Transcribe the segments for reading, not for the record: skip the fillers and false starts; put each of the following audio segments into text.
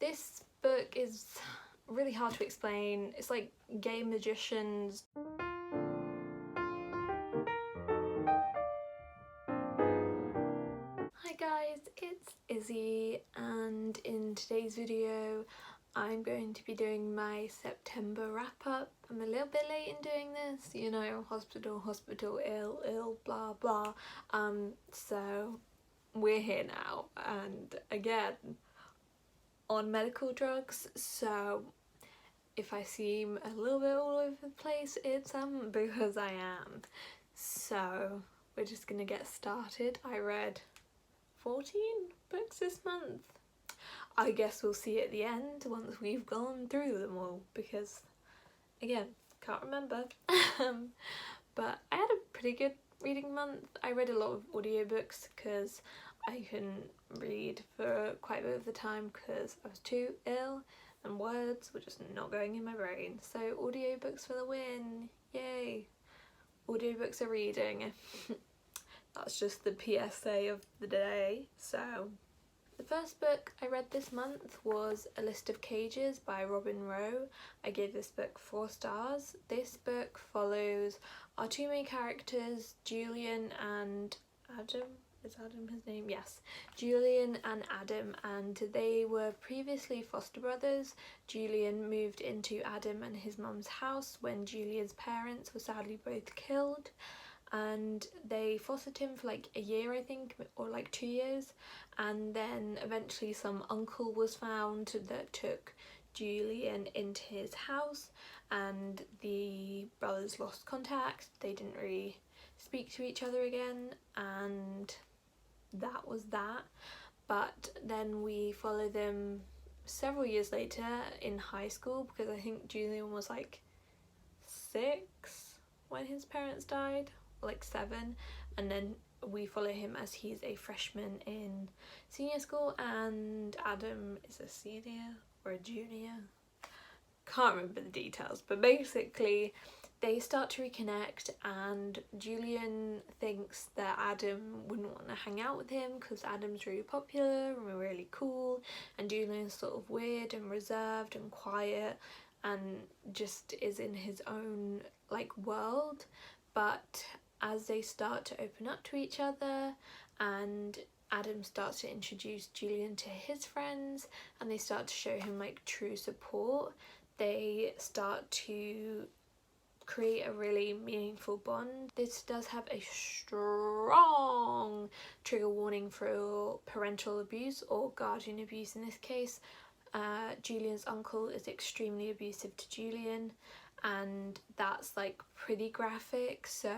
This book is really hard to explain. It's like gay magicians. Hi guys, it's Izzy, and in today's video I'm going to be doing my September wrap up. I'm a little bit late in doing this, you know, hospital, ill, blah blah. So we're here now, and again on medical drugs, so if I seem a little bit all over the place, it's because I am. So we're just gonna get started. I read 14 books this month. I guess we'll see at the end once we've gone through them all, because again, can't remember. But I had a pretty good reading month. I read a lot of audiobooks because I couldn't read for quite a bit of the time because I was too ill and words were just not going in my brain. So audiobooks for the win, yay! Audiobooks are reading. That's just the PSA of the day. So the first book I read this month was A List of Cages by Robin Rowe. I gave this book 4 stars. This book follows our two main characters, Julian and Adam. Is Adam his name? Yes. Julian and Adam, and they were previously foster brothers. Julian moved into Adam and his mum's house when Julian's parents were sadly both killed, and they fostered him for like a year, I think, or like 2 years, and then eventually some uncle was found that took Julian into his house, and the brothers lost contact. They didn't really speak to each other again, and that was that. But then we follow them several years later in high school, because I think Julian was like 6 when his parents died, like 7, and then we follow him as he's a freshman in senior school, and Adam is a senior or a junior. Can't remember the details, but basically they start to reconnect, and Julian thinks that Adam wouldn't want to hang out with him because Adam's really popular and really cool, and Julian's sort of weird and reserved and quiet and just is in his own like world. But as they start to open up to each other, and Adam starts to introduce Julian to his friends, and they start to show him like true support, they start to create a really meaningful bond. This does have a strong trigger warning for parental abuse or guardian abuse in this case. Julian's uncle is extremely abusive to Julian, and that's like pretty graphic, so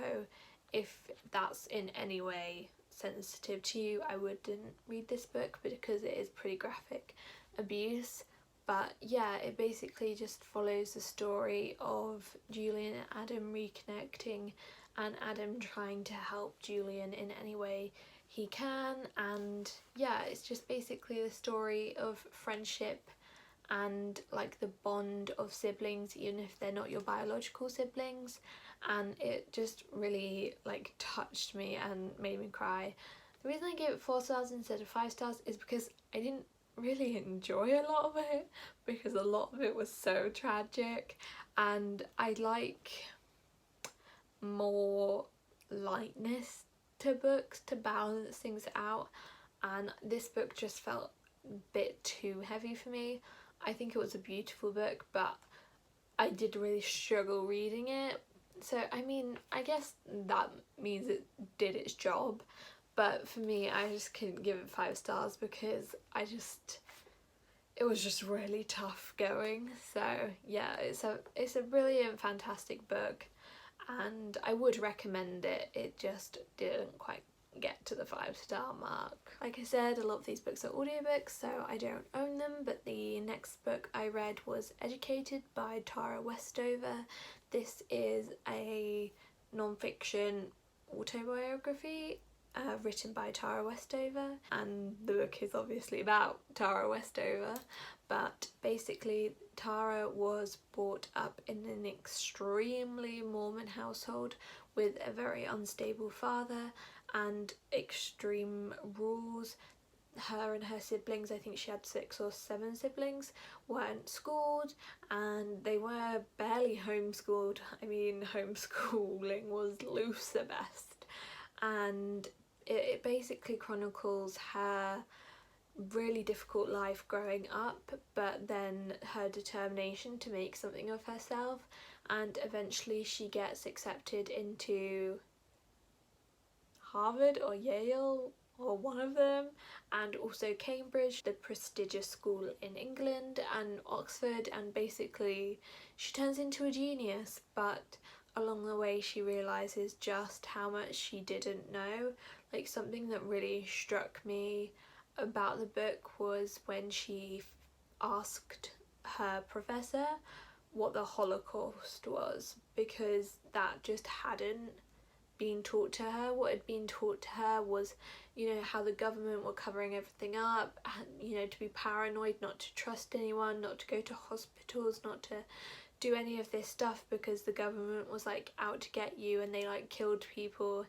if that's in any way sensitive to you, I wouldn't read this book because it is pretty graphic abuse. But yeah, it basically just follows the story of Julian and Adam reconnecting, and Adam trying to help Julian in any way he can. And yeah, it's just basically the story of friendship and like the bond of siblings, even if they're not your biological siblings. And it just really like touched me and made me cry. The reason I gave it 4 stars instead of 5 stars is because I didn't really enjoy a lot of it, because a lot of it was so tragic, and I like more lightness to books to balance things out, and this book just felt a bit too heavy for me. I think it was a beautiful book, but I did really struggle reading it. So I mean, I guess that means it did its job. But for me, I just couldn't give it 5 stars because it was just really tough going. So yeah, it's a brilliant, fantastic book, and I would recommend it. It just didn't quite get to the 5-star mark. Like I said, a lot of these books are audiobooks, so I don't own them, but the next book I read was Educated by Tara Westover. This is a non-fiction autobiography written by Tara Westover, and the book is obviously about Tara Westover. But basically, Tara was brought up in an extremely Mormon household with a very unstable father and extreme rules her and her siblings, I think she had 6 or 7 siblings, weren't schooled, and they were barely homeschooled. I mean, homeschooling was loose at best, and it basically chronicles her really difficult life growing up, but then her determination to make something of herself, and eventually she gets accepted into Harvard or Yale or one of them, and also Cambridge, the prestigious school in England, and Oxford, and basically she turns into a genius, but along the way she realises just how much she didn't know. Like, something that really struck me about the book was when she asked her professor what the Holocaust was, because that just hadn't been taught to her. What had been taught to her was, you know, how the government were covering everything up, and, you know, to be paranoid, not to trust anyone, not to go to hospitals, not to do any of this stuff because the government was like out to get you and they like killed people.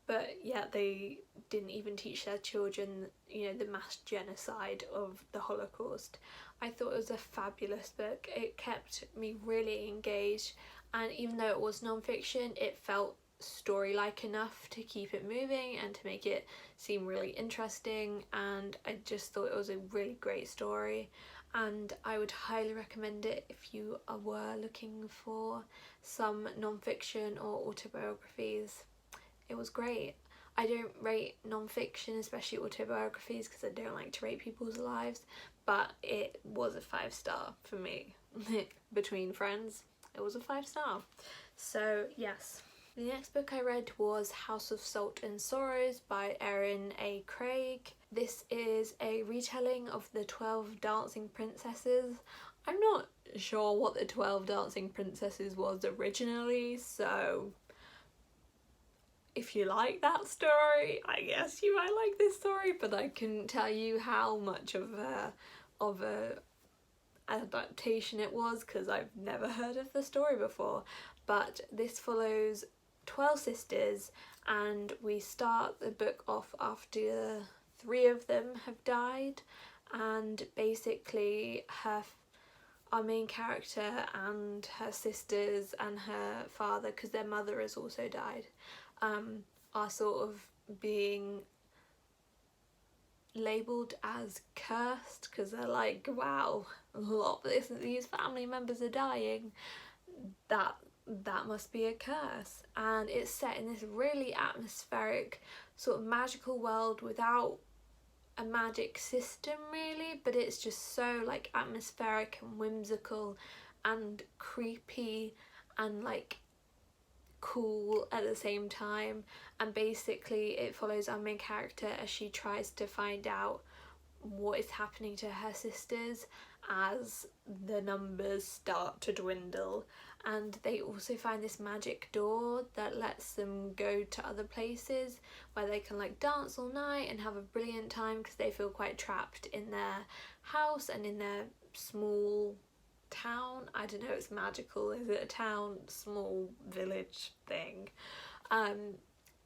But yeah, they didn't even teach their children, you know, the mass genocide of the Holocaust. I thought it was a fabulous book. It kept me really engaged, and even though it was non-fiction, it felt story-like enough to keep it moving and to make it seem really interesting, and I just thought it was a really great story, and I would highly recommend it if you were looking for some non-fiction or autobiographies. It was great. I don't rate non-fiction, especially autobiographies, because I don't like to rate people's lives, but it was a 5-star for me. Between friends, it was a 5-star. So yes. The next book I read was House of Salt and Sorrows by Erin A. Craig. This is a retelling of the 12 Dancing Princesses. I'm not sure what the 12 Dancing Princesses was originally, so if you like that story, I guess you might like this story, but I couldn't tell you how much of a adaptation it was because I've never heard of the story before. But this follows 12 sisters, and we start the book off after 3 of them have died, and basically our main character and her sisters and her father, because their mother has also died, are sort of being labelled as cursed, because they're like, wow, a lot of these family members are dying, that must be a curse. And it's set in this really atmospheric sort of magical world without a magic system really, but it's just so like atmospheric and whimsical and creepy and like cool at the same time. And basically it follows our main character as she tries to find out what is happening to her sisters as the numbers start to dwindle, and they also find this magic door that lets them go to other places where they can like dance all night and have a brilliant time, because they feel quite trapped in their house and in their small town. I don't know, it's magical, is it a town, small village thing?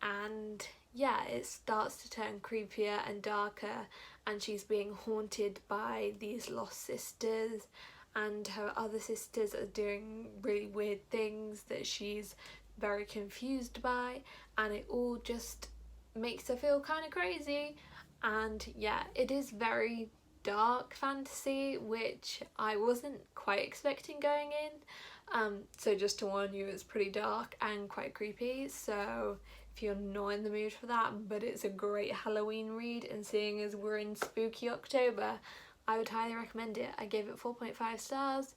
And yeah, it starts to turn creepier and darker, and she's being haunted by these lost sisters, and her other sisters are doing really weird things that she's very confused by, and it all just makes her feel kind of crazy. And yeah, it is very dark fantasy, which I wasn't quite expecting going in. So just to warn you, it's pretty dark and quite creepy, so if you're not in the mood for that, but it's a great Halloween read, and seeing as we're in spooky October, I would highly recommend it. I gave it 4.5 stars.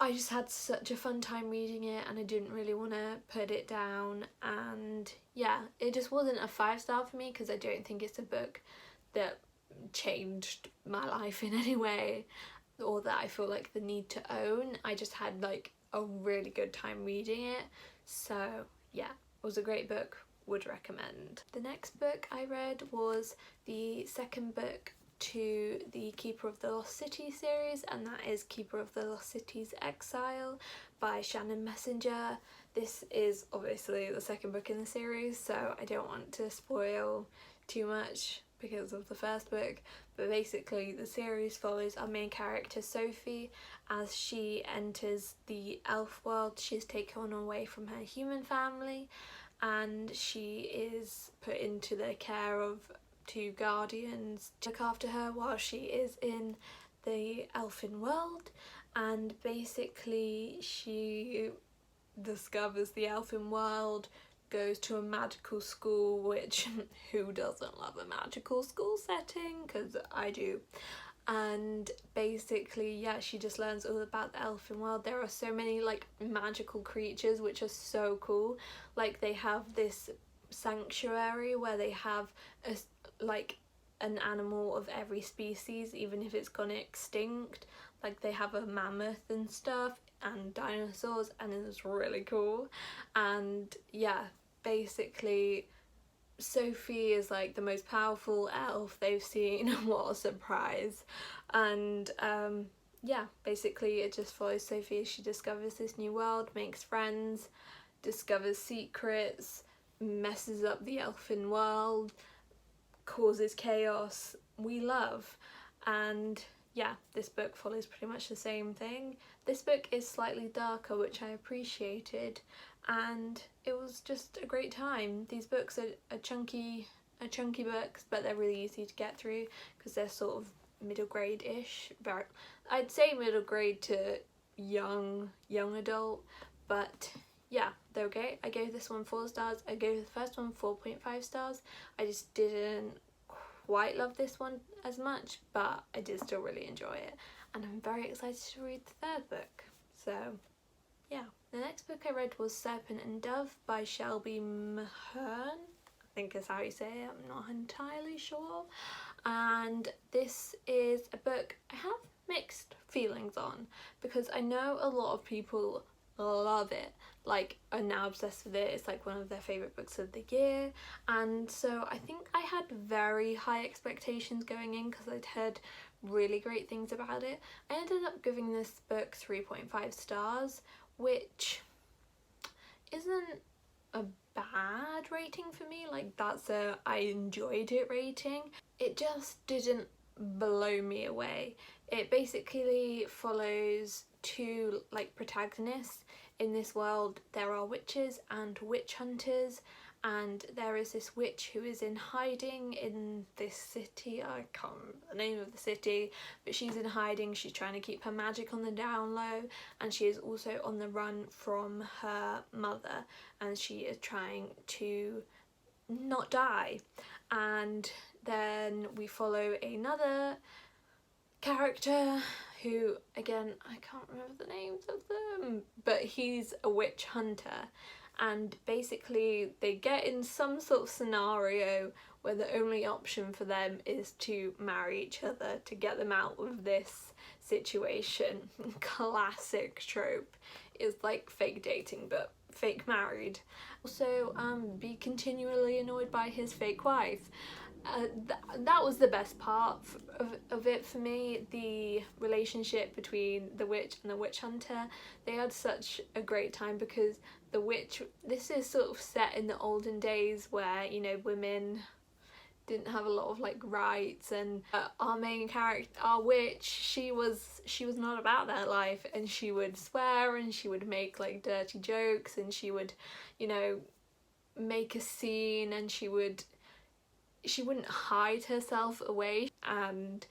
I just had such a fun time reading it, and I didn't really want to put it down, and yeah, it just wasn't a 5-star for me because I don't think it's a book that changed my life in any way, or that I feel like the need to own. I just had like a really good time reading it, so yeah, it was a great book, would recommend. The next book I read was the second book to the Keeper of the Lost City series, and that is Keeper of the Lost Cities Exile by Shannon Messenger. This is obviously the second book in the series, so I don't want to spoil too much because of the first book, but basically the series follows our main character Sophie as she enters the elf world. She's taken away from her human family and she is put into the care of two guardians to look after her while she is in the elfin world, and basically she discovers the elfin world, goes to a magical school, which who doesn't love a magical school setting? Because I do. And basically, yeah, she just learns all about the elfin world. There are so many like magical creatures which are so cool. Like they have this sanctuary where they have a like an animal of every species, even if it's gone extinct. Like they have a mammoth and stuff and dinosaurs, and it's really cool. And yeah, basically Sophie is like the most powerful elf they've seen. What a surprise. And yeah, basically it just follows Sophie as she discovers this new world, makes friends, discovers secrets, messes up the elfin world, causes chaos we love. And yeah, this book follows pretty much the same thing. This book is slightly darker, which I appreciated, and it was just a great time. These books are chunky books, but they're really easy to get through because they're sort of middle grade-ish. I'd say middle grade to young adult, but yeah, they're okay. I gave this one 4 stars. I gave the first one 4.5 stars. I just didn't quite love this one as much, but I did still really enjoy it, and I'm very excited to read the 3rd book. So yeah, the next book I read was Serpent and Dove by Shelby Mahern, I think is how you say it, I'm not entirely sure. And this is a book I have mixed feelings on, because I know a lot of people love it, like are now obsessed with it. It's like one of their favourite books of the year, and so I think I had very high expectations going in because I'd heard really great things about it. I ended up giving this book 3.5 stars, which isn't a bad rating for me. Like that's a I enjoyed it rating. It just didn't blow me away. It basically follows 2 like protagonists. In this world there are witches and witch hunters, and there is this witch who is in hiding in this city. I can't remember the name of the city, but she's in hiding. She's trying to keep her magic on the down low, and she is also on the run from her mother, and she is trying to not die. And then we follow another character who, again, I can't remember the names of them, but he's a witch hunter, and basically they get in some sort of scenario where the only option for them is to marry each other to get them out of this situation. Classic trope. Is like fake dating but fake married. Also be continually annoyed by his fake wife. That was the best part of it for me, the relationship between the witch and the witch hunter. They had such a great time because the witch, this is sort of set in the olden days where, you know, women didn't have a lot of like rights, and our main character, our witch, she was not about that life, and she would swear and she would make like dirty jokes, and she would, you know, make a scene, and she wouldn't hide herself away. And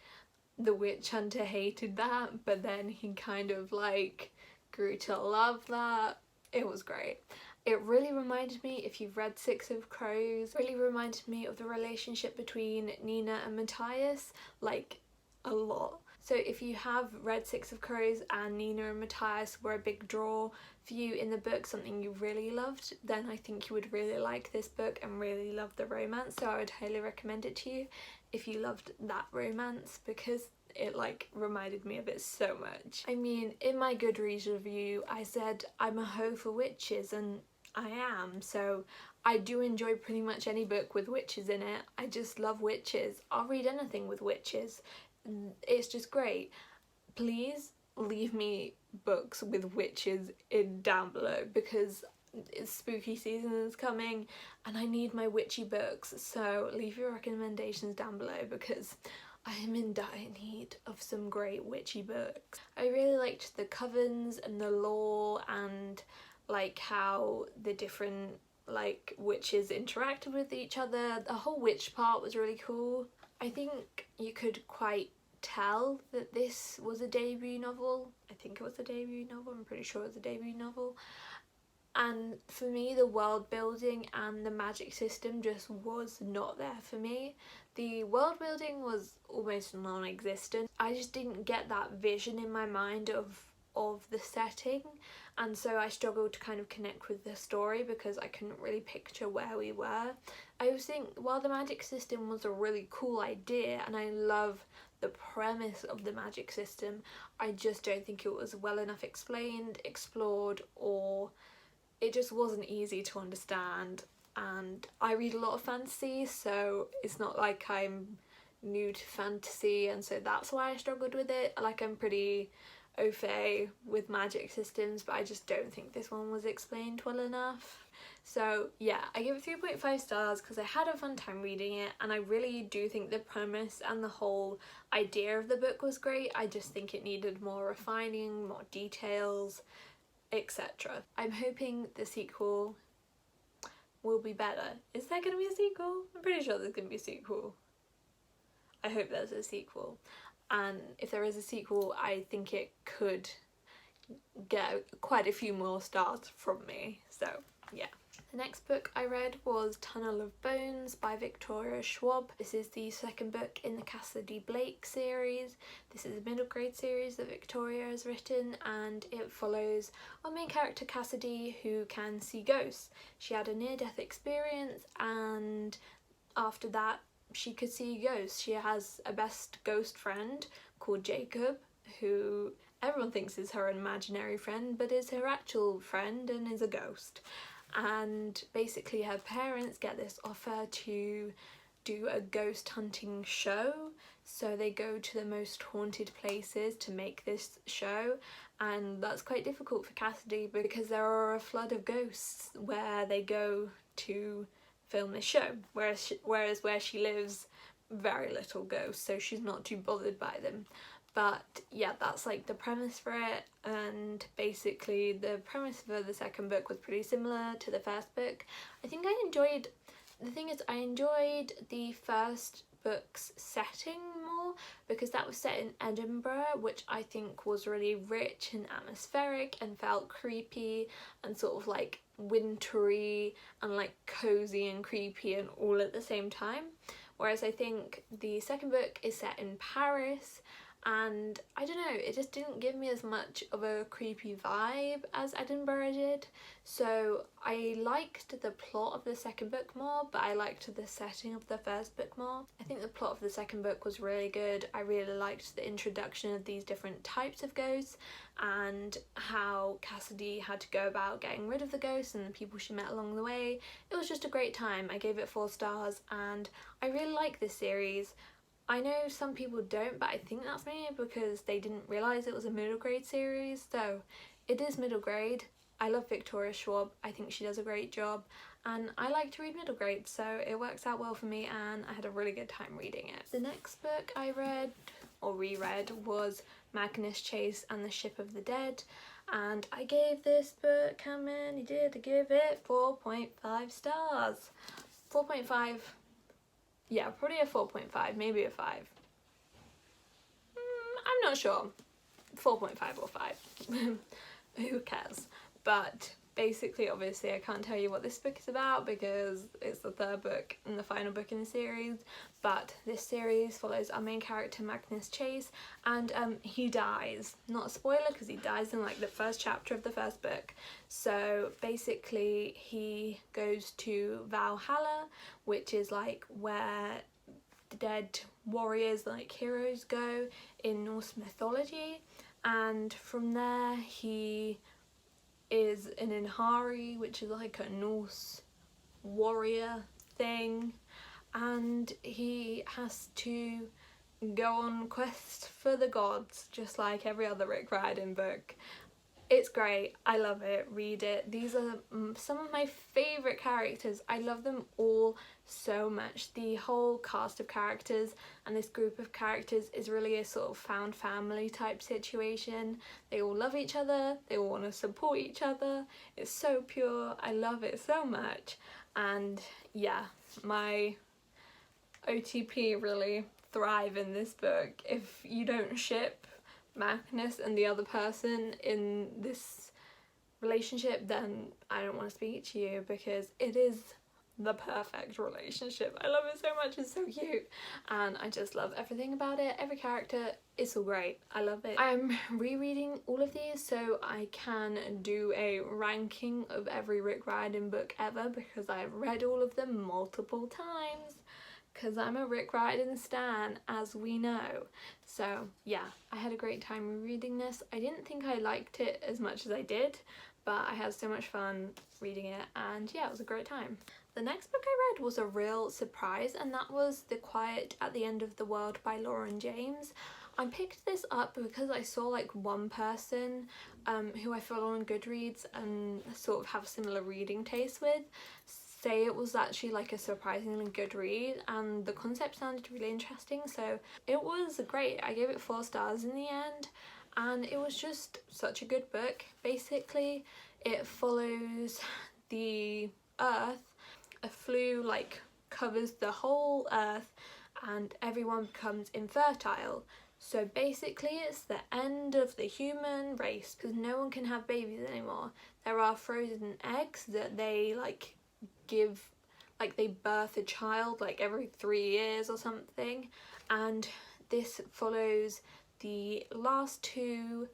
the witch hunter hated that, but then he kind of like grew to love that. It was great. It really reminded me, if you've read 6 of Crows, really reminded me of the relationship between Nina and Matthias, like a lot. So if you have read 6 of Crows and Nina and Matthias were a big draw for you in the book, something you really loved, then I think you would really like this book and really love the romance. So I would highly recommend it to you if you loved that romance, because it like reminded me of it so much. I mean, in my Goodreads review I said I'm a hoe for witches, and I am, so I do enjoy pretty much any book with witches in it. I just love witches. I'll read anything with witches. It's just great. Please leave me books with witches in down below, because it's spooky season is coming and I need my witchy books, so leave your recommendations down below because I am in dire need of some great witchy books. I really liked the covens and the lore and like how the different like witches interacted with each other. The whole witch part was really cool. I think you could quite tell that this was a debut novel. I think it was a debut novel, I'm pretty sure it was a debut novel. And for me, the world building and the magic system just was not there for me. The world building was almost non-existent. I just didn't get that vision in my mind of the setting, and so I struggled to kind of connect with the story because I couldn't really picture where we were. I always think while the magic system was a really cool idea and I love the premise of the magic system, I just don't think it was well enough explained, explored, or it just wasn't easy to understand. And I read a lot of fantasy, so it's not like I'm new to fantasy, and so that's why I struggled with it. Like, I'm pretty au fait with magic systems, but I just don't think this one was explained well enough. So yeah, I give it 3.5 stars because I had a fun time reading it, and I really do think the premise and the whole idea of the book was great. I just think it needed more refining, more details, etc. I'm hoping the sequel will be better. Is there going to be a sequel? I'm pretty sure there's going to be a sequel. I hope there's a sequel. And if there is a sequel, I think it could get quite a few more stars from me. So yeah. The next book I read was Tunnel of Bones by Victoria Schwab. This is the second book in the Cassidy Blake series. This is a middle grade series that Victoria has written, and it follows our main character Cassidy, who can see ghosts. She had a near-death experience, and after that she could see ghosts. She has a best ghost friend called Jacob, who everyone thinks is her imaginary friend, but is her actual friend and is a ghost. And basically her parents get this offer to do a ghost hunting show, so they go to the most haunted places to make this show, and that's quite difficult for Cassidy because there are a flood of ghosts where they go to film this show, whereas where she lives, very little ghosts, so she's not too bothered by them. But yeah, that's like the premise for it, and basically the premise for the second book was pretty similar to the first book. I think I enjoyed the first book's setting more because that was set in Edinburgh, which I think was really rich and atmospheric and felt creepy and sort of like wintry and like cozy and creepy and all at the same time. Whereas I think the second book is set in Paris, and I don't know, it just didn't give me as much of a creepy vibe as Edinburgh did. So I liked the plot of the second book more, but I liked the setting of the first book more. I think the plot of the second book was really good. I really liked the introduction of these different types of ghosts and how Cassidy had to go about getting rid of the ghosts and the people she met along the way. It was just a great time. I gave it 4 stars, and I really like this series. I know some people don't, but I think that's mainly because they didn't realise it was a middle grade series, so it is middle grade. I love Victoria Schwab, I think she does a great job, and I like to read middle grade, so it works out well for me, and I had a really good time reading it. The next book I read, or reread, was Magnus Chase and the Ship of the Dead, and I gave this book, how many did I give it? 4.5 stars. 4.5. Yeah, probably a 4.5, maybe a 5. I'm not sure. 4.5 or 5. Who cares? But basically, obviously, I can't tell you what this book is about because it's the third book and the final book in the series. But this series follows our main character, Magnus Chase, and he dies. Not a spoiler because he dies in like the first chapter of the first book. So basically, he goes to Valhalla, which is like where the dead warriors, like heroes, go in Norse mythology. And from there, he is an Inhari, which is like a Norse warrior thing, and he has to go on quest for the gods, just like every other Rick Riordan book. It's great. I love it. Read it. These are some of my favourite characters. I love them all so much. The whole cast of characters and this group of characters is really a sort of found family type situation. They all love each other. They all want to support each other. It's so pure. I love it so much. And yeah, my OTP really thrive in this book. If you don't ship Magnus and the other person in this relationship, then I don't want to speak to you, because it is the perfect relationship. I love it so much. It's so cute, and I just love everything about it. Every character is all great. I love it. I'm rereading all of these so I can do a ranking of every Rick Riordan book ever, because I've read all of them multiple times, because I'm a Rick Riordan stan, as we know. So yeah, I had a great time reading this. I didn't think I liked it as much as I did, but I had so much fun reading it, and yeah, it was a great time. The next book I read was a real surprise, and that was The Quiet at the End of the World by Lauren James. I picked this up because I saw like one person who I follow on Goodreads and sort of have similar reading tastes with say it was actually like a surprisingly good read, and the concept sounded really interesting, so it was great. I gave it 4 stars in the end, and it was just such a good book. Basically, it follows the Earth. A flu like covers the whole Earth and everyone becomes infertile. So basically it's the end of the human race, because no one can have babies anymore. There are frozen eggs that they like give, like they birth a child like every 3 years or something, and this follows the last 2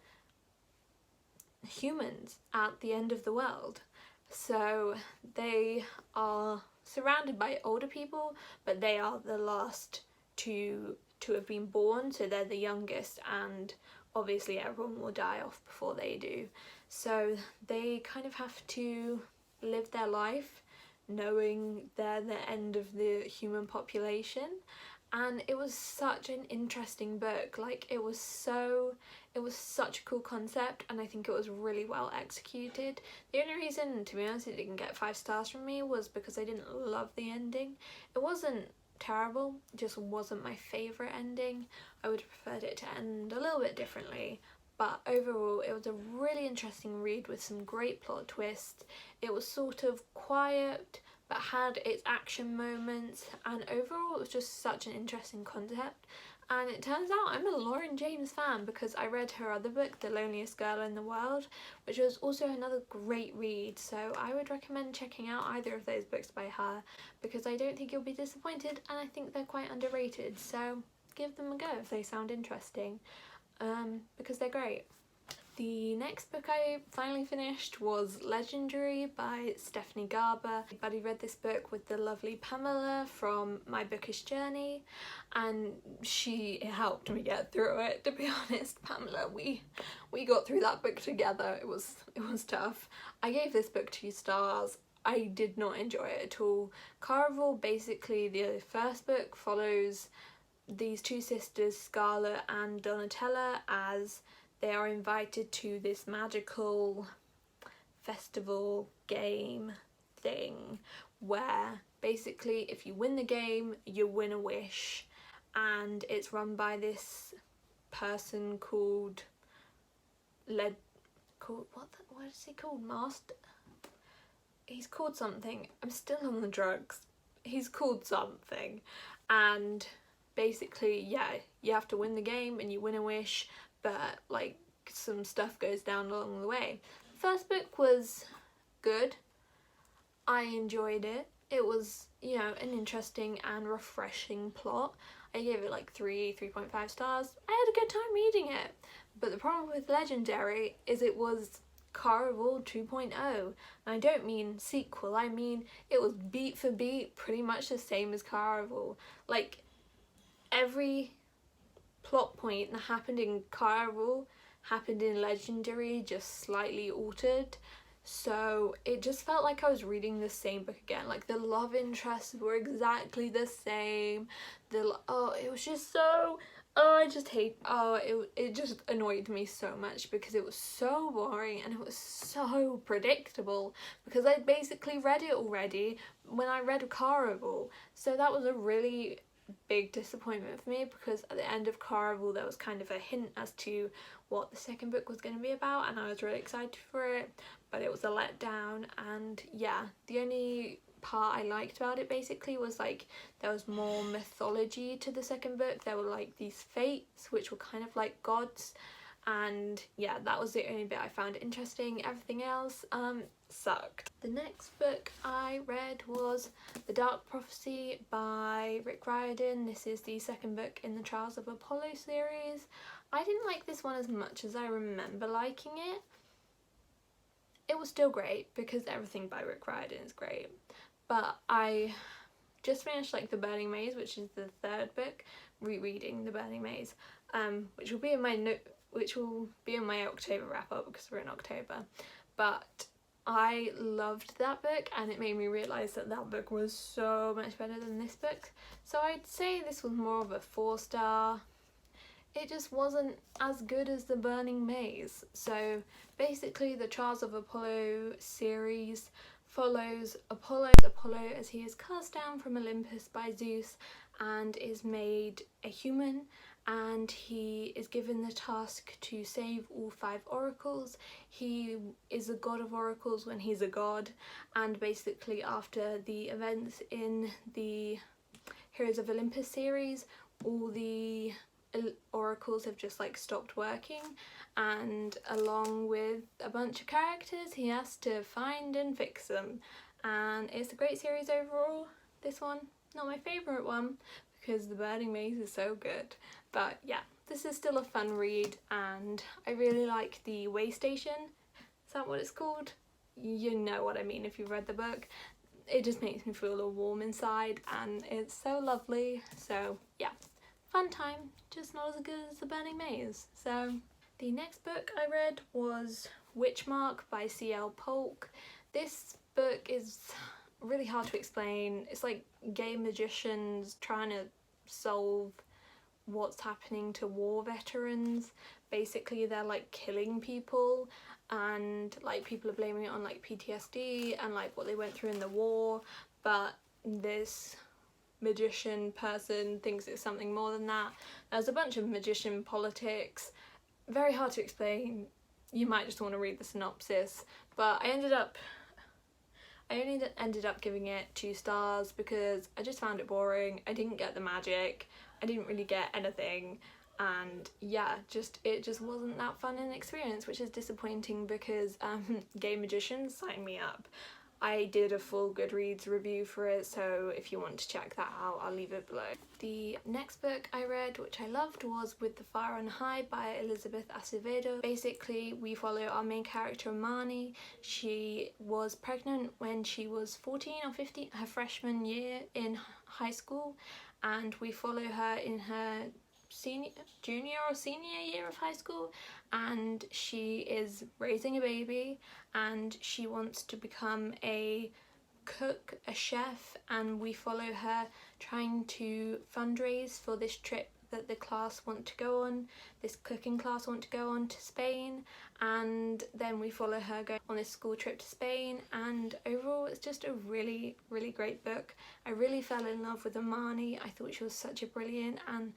humans at the end of the world. So they are surrounded by older people, but they are the last to have been born, so they're the youngest, and obviously everyone will die off before they do. So they kind of have to live their life knowing they're the end of the human population. And it was such an interesting book. Like it was such a cool concept, and I think it was really well executed. The only reason, to be honest, it didn't get 5 stars from me was because I didn't love the ending. It wasn't terrible, it just wasn't my favourite ending. I would have preferred it to end a little bit differently. But overall, it was a really interesting read with some great plot twists. It was sort of quiet, but had its action moments, and overall it was just such an interesting concept. And it turns out I'm a Lauren James fan, because I read her other book, The Loneliest Girl in the World, which was also another great read. So I would recommend checking out either of those books by her, because I don't think you'll be disappointed, and I think they're quite underrated. So give them a go if they sound interesting, because they're great. The next book I finally finished was Legendary by Stephanie Garber. I buddy read this book with the lovely Pamela from My Bookish Journey, and she helped me get through it, to be honest. Pamela, we got through that book together. It was tough. I gave this book 2 stars. I did not enjoy it at all. Caraval, basically the first book, follows these 2 sisters, Scarlett and Donatella, as they are invited to this magical festival game thing where basically if you win the game you win a wish, and it's run by this person called what is he called? Master? He's called something. I'm still on the drugs. He's called something, and basically yeah, you have to win the game and you win a wish, but like some stuff goes down along the way. The first book was good. I enjoyed it. It was, you know, an interesting and refreshing plot. I gave it like 3.5 stars. I had a good time reading it. But the problem with Legendary is it was Caraval 2.0. And I don't mean sequel, I mean it was beat for beat pretty much the same as Caraval. Like every plot point that happened in Caraval happened in Legendary, just slightly altered. So it just felt like I was reading the same book again. Like the love interests were exactly the same. It was just so Oh, I just hate, oh, it just annoyed me so much because it was so boring and it was so predictable because I'd basically read it already when I read Carnival. So that was a really big disappointment for me because at the end of Carnival there was kind of a hint as to what the second book was going to be about, and I was really excited for it, but it was a letdown. And yeah, the only part I liked about it basically was like there was more mythology to the second book. There were like these fates which were kind of like gods, and yeah, that was the only bit I found interesting. Everything else sucked. The next book I read was The Dark Prophecy by Rick Riordan. This is the second book in the Trials of Apollo series. I didn't like this one as much as I remember liking it. It was still great because everything by Rick Riordan is great, but I just finished like The Burning Maze, which is the third book, rereading The Burning Maze, which will be in my October wrap up because we're in October. But I loved that book and it made me realise that that book was so much better than this book. So I'd say this was more of a 4-star. It just wasn't as good as The Burning Maze. So basically the Trials of Apollo series follows Apollo as he is cast down from Olympus by Zeus and is made a human, and he is given the task to save all 5 oracles. He is a god of oracles when he's a god, and basically after the events in the Heroes of Olympus series, all the oracles have just like stopped working, and along with a bunch of characters he has to find and fix them, and it's a great series overall. This one, not my favourite one because The Burning Maze is so good, but yeah, this is still a fun read, and I really like the way station. Is that what it's called? You know what I mean if you've read the book. It just makes me feel all warm inside and it's so lovely. So yeah, fun time, just not as good as The Burning Maze. So the next book I read was Witchmark by C.L. Polk. This book is really hard to explain. It's like gay magicians trying to solve what's happening to war veterans. Basically they're like killing people, and like people are blaming it on like PTSD and like what they went through in the war, but this magician person thinks it's something more than that. There's a bunch of magician politics, very hard to explain. You might just want to read the synopsis, but I only ended up giving it 2 stars because I just found it boring. I didn't get the magic, I didn't really get anything, and yeah, it just wasn't that fun an experience, which is disappointing because gay magicians, sign me up. I did a full Goodreads review for it, so if you want to check that out, I'll leave it below. The next book I read, which I loved, was With the Fire on High by Elizabeth Acevedo. Basically, we follow our main character, Marnie. She was pregnant when she was 14 or 15, her freshman year in high school, and we follow her in her junior or senior year of high school, and she is raising a baby and she wants to become a cook, a chef, and we follow her trying to fundraise for this trip that the class want to go on, this cooking class want to go on to Spain, and then we follow her going on this school trip to Spain. And overall it's just a really great book. I really fell in love with Amani. I thought she was such a brilliant and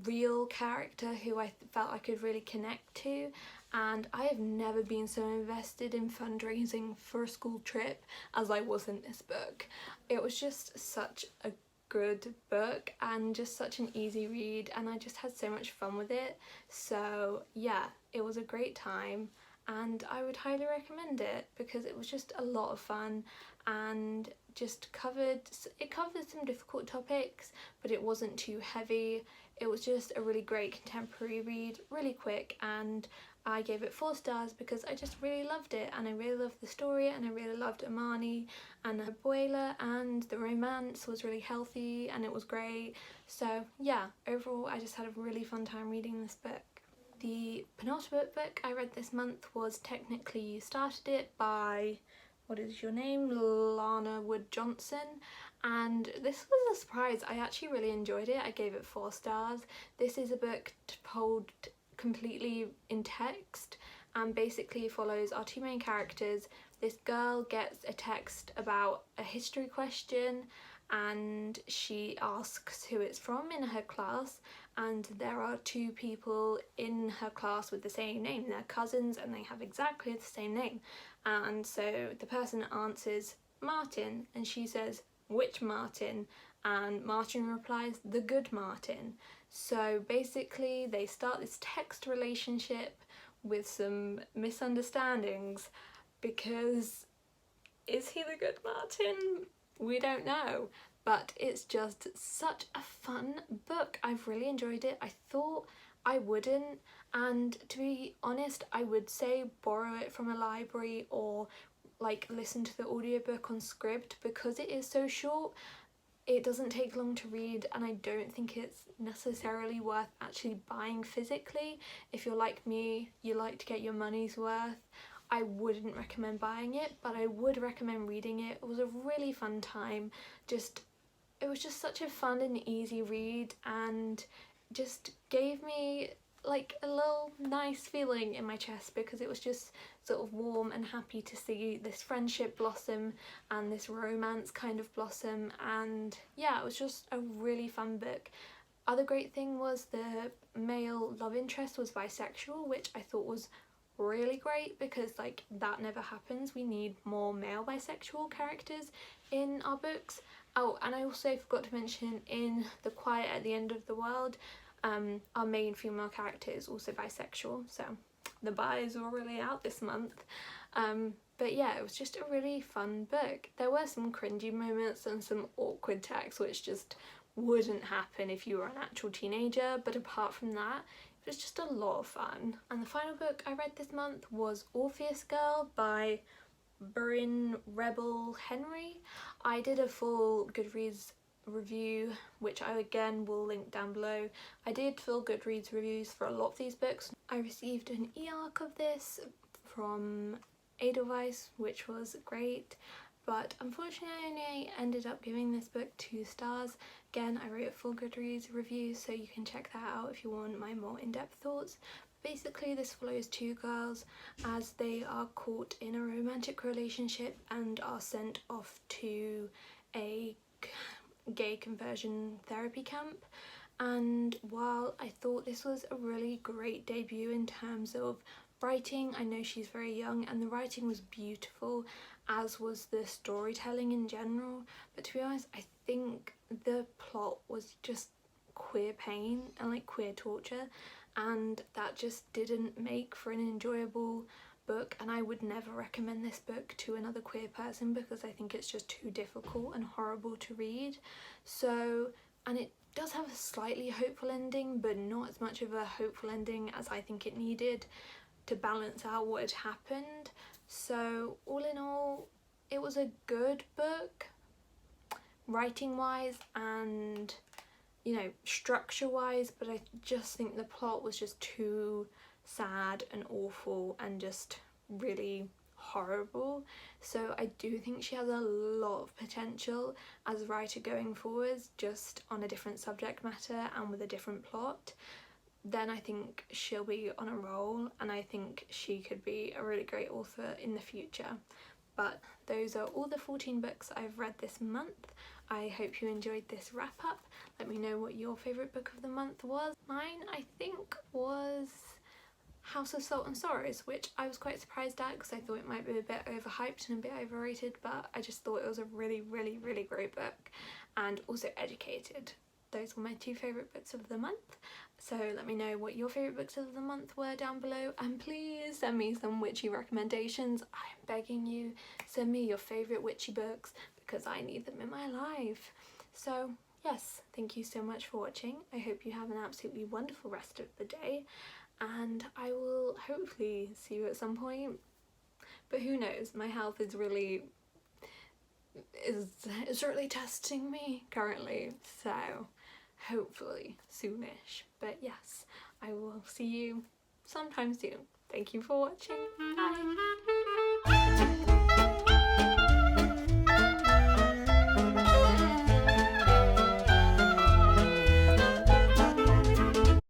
real character who I felt I could really connect to, and I have never been so invested in fundraising for a school trip as I was in this book. It was just such a good book and just such an easy read, and I just had so much fun with it. So yeah, it was a great time and I would highly recommend it because it was just a lot of fun and just covered some difficult topics, but it wasn't too heavy. It was just a really great contemporary read, really quick, and I gave it 4 stars because I just really loved it, and I really loved the story, and I really loved Amani and Abuela, and the romance was really healthy and it was great. So yeah, overall I just had a really fun time reading this book. The penultimate book I read this month was Technically You Started It by, what is your name, Lana Wood Johnson, and this was a surprise. I actually really enjoyed it. I gave it 4 stars. This is a book told completely in text and basically follows our 2 main characters. This girl gets a text about a history question and she asks who it's from in her class, and there are 2 people in her class with the same name. They're cousins and they have exactly the same name, and so the person answers Martin and she says, which Martin? And Martin replies, the good Martin. So basically they start this text relationship with some misunderstandings, because is he the good Martin? We don't know, but it's just such a fun book. I've really enjoyed it. I thought I wouldn't, and to be honest, I would say borrow it from a library or like listen to the audiobook on Scribd, because it is so short. It doesn't take long to read, and I don't think it's necessarily worth actually buying physically. If you're like me, you like to get your money's worth, I wouldn't recommend buying it, but I would recommend reading it. It was a really fun time. It was just such a fun and easy read, and just gave me like a little nice feeling in my chest, because it was just sort of warm and happy to see this friendship blossom and this romance kind of blossom. And yeah, it was just a really fun book. Other great thing was the male love interest was bisexual, which I thought was really great, because like that never happens. We need more male bisexual characters in our books. Oh, and I also forgot to mention, in The Quiet at the End of the World, our main female character is also bisexual, so the bis were really out this month. But yeah, it was just a really fun book. There were some cringy moments and some awkward text which just wouldn't happen if you were an actual teenager, but apart from that, it was just a lot of fun. And the final book I read this month was Orpheus Girl by Bryn Rebel Henry. I did a full Goodreads review, which I again will link down below. I did full Goodreads reviews for a lot of these books. I received an e-arc of this from Edelweiss, which was great, but unfortunately I only ended up giving this book 2 stars. Again, I wrote a full Goodreads review, so you can check that out if you want my more in-depth thoughts. Basically, this follows 2 girls as they are caught in a romantic relationship and are sent off to a gay conversion therapy camp. And while I thought this was a really great debut in terms of writing, I know she's very young and the writing was beautiful, as was the storytelling in general, but to be honest, I think the plot was just queer pain and like queer torture, and that just didn't make for an enjoyable book, and I would never recommend this book to another queer person because I think it's just too difficult and horrible to read. So, and it does have a slightly hopeful ending, but not as much of a hopeful ending as I think it needed to balance out what had happened. So all in all, it was a good book writing wise and, you know, structure wise, but I just think the plot was just too sad and awful and just really horrible. So I do think she has a lot of potential as a writer going forwards, just on a different subject matter and with a different plot. Then I think she'll be on a roll, and I think she could be a really great author in the future. But those are all the 14 books I've read this month. I hope you enjoyed this wrap up. Let me know what your favourite book of the month was. Mine, I think, was House of Salt and Sorrows, which I was quite surprised at because I thought it might be a bit overhyped and a bit overrated, but I just thought it was a really, really, really great book, and also educated. Those were my 2 favourite books of the month. So let me know what your favourite books of the month were down below, and please send me some witchy recommendations. I'm begging you, send me your favourite witchy books because I need them in my life. So yes, thank you so much for watching. I hope you have an absolutely wonderful rest of the day, and I will hopefully see you at some point. But who knows, my health is really testing me currently, so hopefully soonish. But yes, I will see you sometime soon. Thank you for watching. Bye!